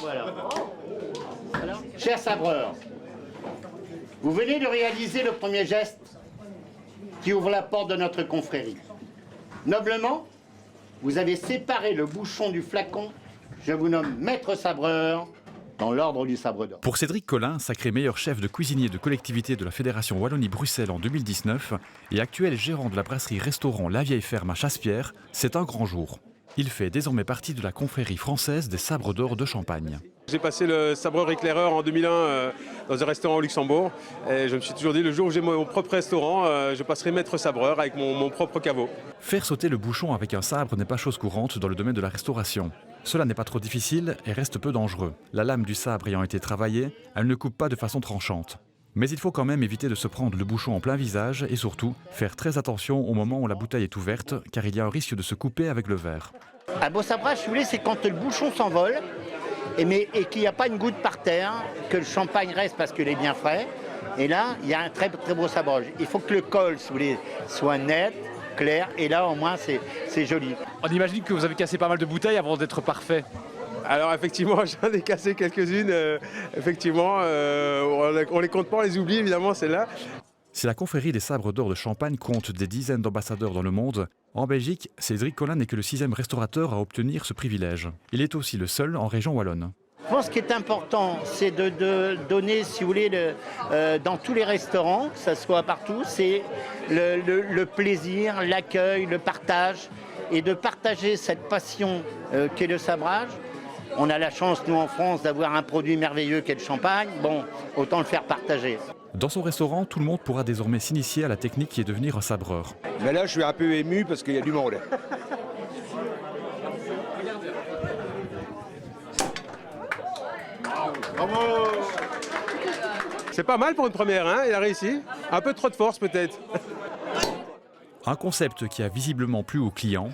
Voilà. Chers sabreurs, vous venez de réaliser le premier geste qui ouvre la porte de notre confrérie. Noblement, vous avez séparé le bouchon du flacon. Je vous nomme maître sabreur dans l'ordre du sabre d'or. Pour Cédric Collin, sacré meilleur chef de cuisinier de collectivité de la Fédération Wallonie-Bruxelles en 2019 et actuel gérant de la brasserie-restaurant La Vieille Ferme à Chassepierre, c'est un grand jour. Il fait désormais partie de la confrérie française des sabres d'or de Champagne. J'ai passé le sabreur éclaireur en 2001 dans un restaurant au Luxembourg. Et je me suis toujours dit, le jour où j'ai mon propre restaurant, je passerai maître sabreur avec mon propre caveau. Faire sauter le bouchon avec un sabre n'est pas chose courante dans le domaine de la restauration. Cela n'est pas trop difficile et reste peu dangereux. La lame du sabre ayant été travaillée, elle ne coupe pas de façon tranchante. Mais il faut quand même éviter de se prendre le bouchon en plein visage et surtout faire très attention au moment où la bouteille est ouverte car il y a un risque de se couper avec le verre. Un beau sabrage, si vous voulez, c'est quand le bouchon s'envole et qu'il n'y a pas une goutte par terre, que le champagne reste parce qu'il est bien frais. Et là, il y a un très très beau sabrage. Il faut que le col, si vous voulez, soit net, clair, et là au moins c'est joli. On imagine que vous avez cassé pas mal de bouteilles avant d'être parfait. Alors effectivement, j'en ai cassé quelques-unes. Effectivement, on les compte pas, on les oublie évidemment, celles-là. Si la confrérie des sabres d'or de Champagne compte des dizaines d'ambassadeurs dans le monde, en Belgique, Cédric Collin n'est que le 6e restaurateur à obtenir ce privilège. Il est aussi le seul en région wallonne. Je pense qu'il est important, c'est de donner, si vous voulez, dans tous les restaurants, que ça soit partout, c'est le plaisir, l'accueil, le partage, et de partager cette passion qu'est le sabrage. On a la chance, nous en France, d'avoir un produit merveilleux qu'est le champagne. Bon, autant le faire partager. Dans son restaurant, tout le monde pourra désormais s'initier à la technique qui est devenir un sabreur. Mais là, je suis un peu ému parce qu'il y a du monde. C'est pas mal pour une première, hein, il a réussi. Un peu trop de force peut-être. Un concept qui a visiblement plu aux clients